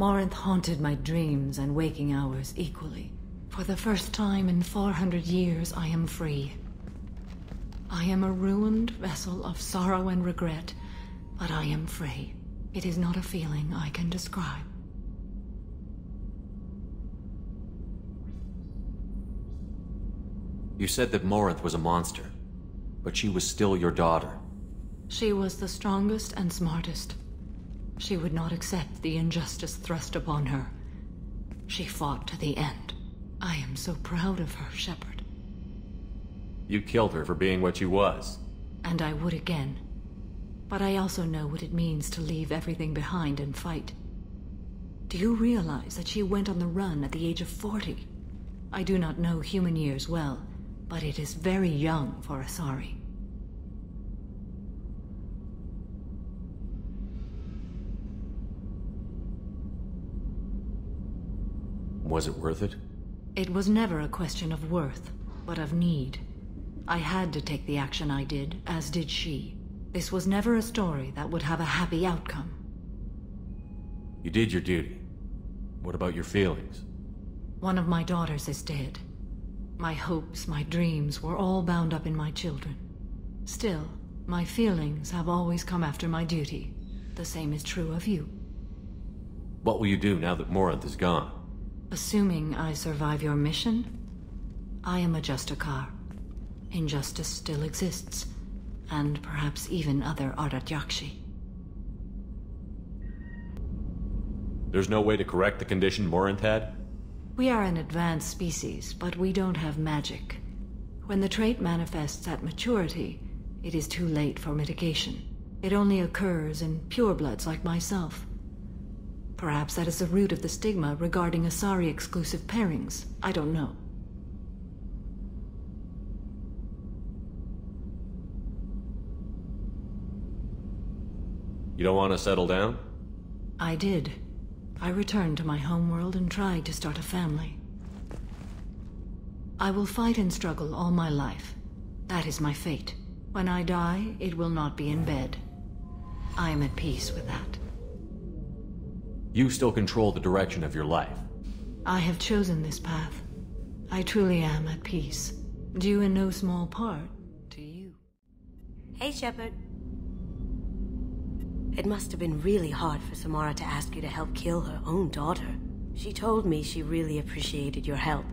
Morinth haunted my dreams and waking hours equally. For the first time in 400 years, I am free. I am a ruined vessel of sorrow and regret, but I am free. It is not a feeling I can describe. You said that Morinth was a monster, but she was still your daughter. She was the strongest and smartest. She would not accept the injustice thrust upon her. She fought to the end. I am so proud of her, Shepard. You killed her for being what she was. And I would again. But I also know what it means to leave everything behind and fight. Do you realize that she went on the run at the age of 40? I do not know human years well, but it is very young for Asari. Was it worth it? It was never a question of worth, but of need. I had to take the action I did, as did she. This was never a story that would have a happy outcome. You did your duty. What about your feelings? One of my daughters is dead. My hopes, my dreams were all bound up in my children. Still, my feelings have always come after my duty. The same is true of you. What will you do now that Morinth is gone? Assuming I survive your mission, I am a Justicar. Injustice still exists, and perhaps even other Ardatyakshi. There's no way to correct the condition Morinth had? We are an advanced species, but we don't have magic. When the trait manifests at maturity, it is too late for mitigation. It only occurs in purebloods like myself. Perhaps that is the root of the stigma regarding Asari-exclusive pairings. I don't know. You don't want to settle down? I did. I returned to my homeworld and tried to start a family. I will fight and struggle all my life. That is my fate. When I die, it will not be in bed. I am at peace with that. You still control the direction of your life. I have chosen this path. I truly am at peace. Due in no small part to you. Hey, Shepard. It must have been really hard for Samara to ask you to help kill her own daughter. She told me she really appreciated your help.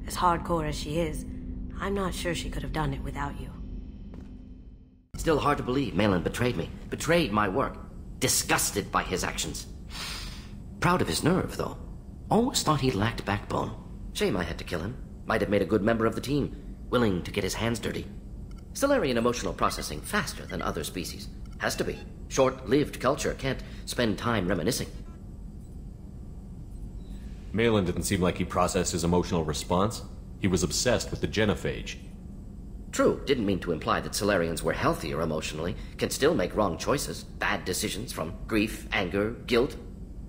As hardcore as she is, I'm not sure she could have done it without you. Still hard to believe Malin betrayed me. Betrayed my work. Disgusted by his actions. Proud of his nerve, though. Always thought he lacked backbone. Shame I had to kill him. Might have made a good member of the team. Willing to get his hands dirty. Stellarian emotional processing faster than other species. Has to be. Short-lived culture can't spend time reminiscing. Malin didn't seem like he processed his emotional response. He was obsessed with the genophage. True, didn't mean to imply that Solarians were healthier emotionally, can still make wrong choices, bad decisions from grief, anger, guilt.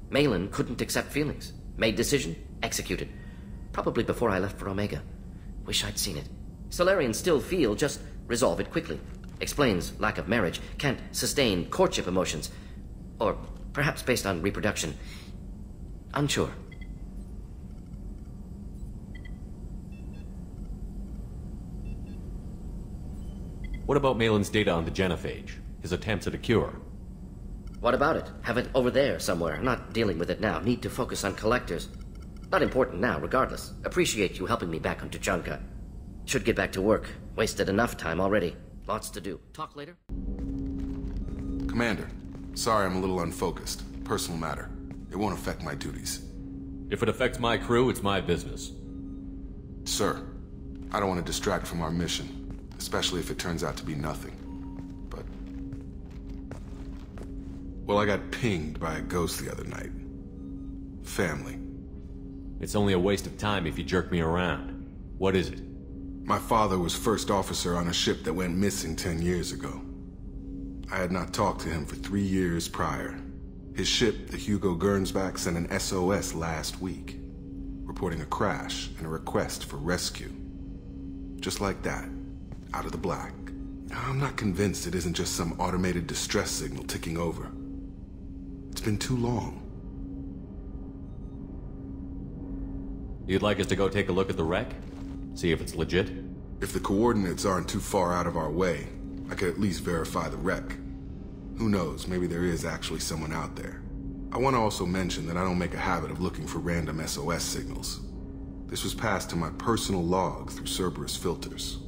Malin couldn't accept feelings. Made decision, executed. Probably before I left for Omega. Wish I'd seen it. Solarians still feel, just resolve it quickly. Explains lack of marriage, can't sustain courtship emotions. Or perhaps based on reproduction. Unsure. What about Malin's data on the genophage? His attempts at a cure? What about it? Have it over there somewhere. Not dealing with it now. Need to focus on collectors. Not important now, regardless. Appreciate you helping me back on Tuchanka. Should get back to work. Wasted enough time already. Lots to do. Talk later? Commander, sorry I'm a little unfocused. Personal matter. It won't affect my duties. If it affects my crew, it's my business. Sir, I don't want to distract from our mission, especially if it turns out to be nothing. But... well, I got pinged by a ghost the other night. Family. It's only a waste of time if you jerk me around. What is it? My father was first officer on a ship that went missing 10 years ago. I had not talked to him for 3 years prior. His ship, the Hugo Gernsback, sent an SOS last week, reporting a crash and a request for rescue. Just like that, out of the black. I'm not convinced it isn't just some automated distress signal ticking over. It's been too long. You'd like us to go take a look at the wreck? See if it's legit? If the coordinates aren't too far out of our way, I could at least verify the wreck. Who knows, maybe there is actually someone out there. I want to also mention that I don't make a habit of looking for random SOS signals. This was passed to my personal log through Cerberus filters.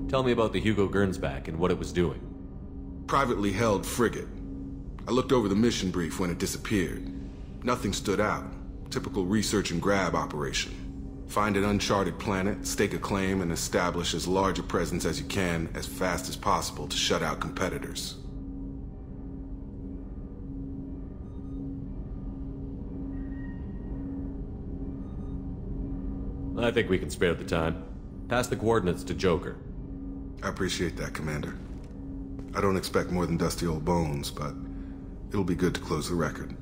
Tell me about the Hugo Gernsback and what it was doing. Privately held frigate. I looked over the mission brief when it disappeared. Nothing stood out. Typical research and grab operation. Find an uncharted planet, stake a claim, and establish as large a presence as you can as fast as possible to shut out competitors. I think we can spare the time. Pass the coordinates to Joker. I appreciate that, Commander. I don't expect more than dusty old bones, but it'll be good to close the record.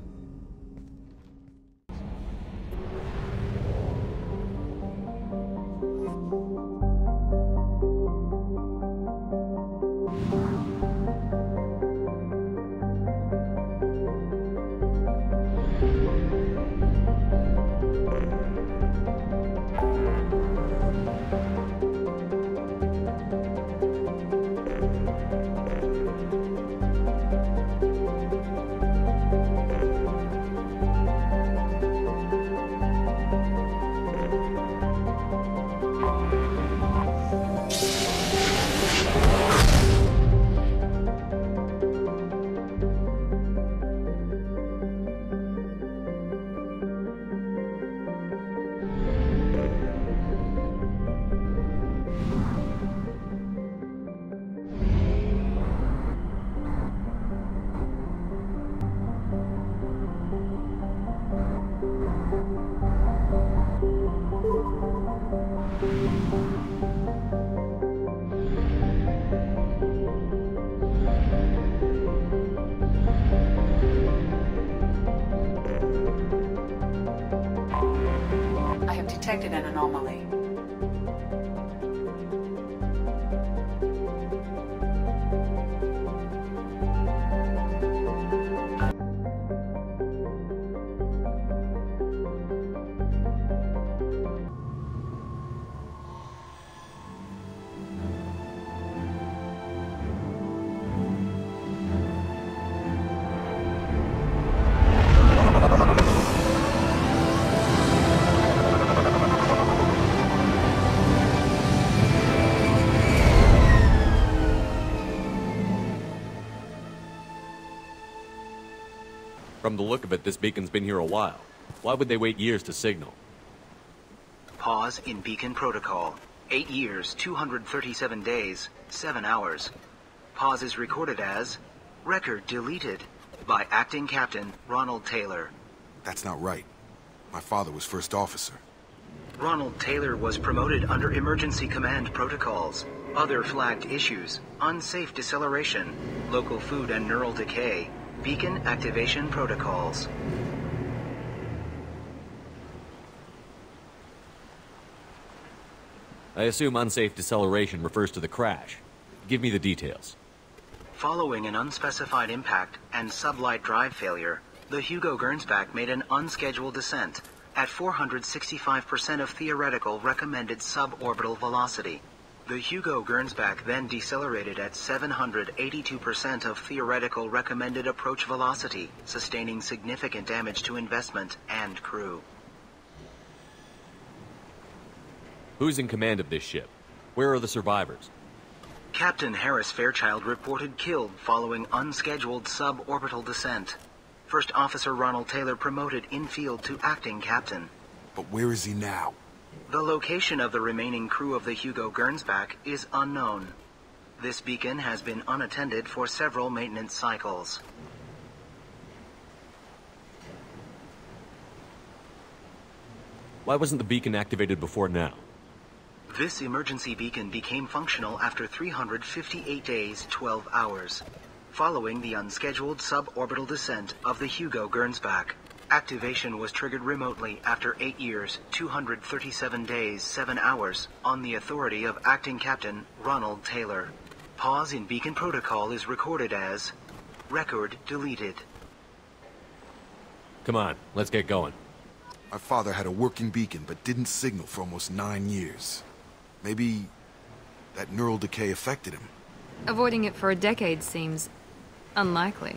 Detected an anomaly. From the look of it, this beacon's been here a while. Why would they wait years to signal? Pause in beacon protocol. 8 years, 237 days, 7 hours. Pause is recorded as record deleted by Acting Captain Ronald Taylor. That's not right. My father was first officer. Ronald Taylor was promoted under emergency command protocols. Other flagged issues: unsafe deceleration, local food and neural decay, beacon activation protocols. I assume unsafe deceleration refers to the crash. Give me the details. Following an unspecified impact and sublight drive failure, the Hugo Gernsback made an unscheduled descent at 465% of theoretical recommended suborbital velocity. The Hugo Gernsback then decelerated at 782% of theoretical recommended approach velocity, sustaining significant damage to investment and crew. Who's in command of this ship? Where are the survivors? Captain Harris Fairchild reported killed following unscheduled suborbital descent. First Officer Ronald Taylor promoted in-field to acting captain. But where is he now? The location of the remaining crew of the Hugo Gernsback is unknown. This beacon has been unattended for several maintenance cycles. Why wasn't the beacon activated before now? This emergency beacon became functional after 358 days, 12 hours, following the unscheduled suborbital descent of the Hugo Gernsback. Activation was triggered remotely after 8 years, 237 days, 7 hours, on the authority of Acting Captain Ronald Taylor. Pause in beacon protocol is recorded as record deleted. Come on, let's get going. My father had a working beacon, but didn't signal for almost 9 years. Maybe that neural decay affected him. Avoiding it for a decade seems unlikely.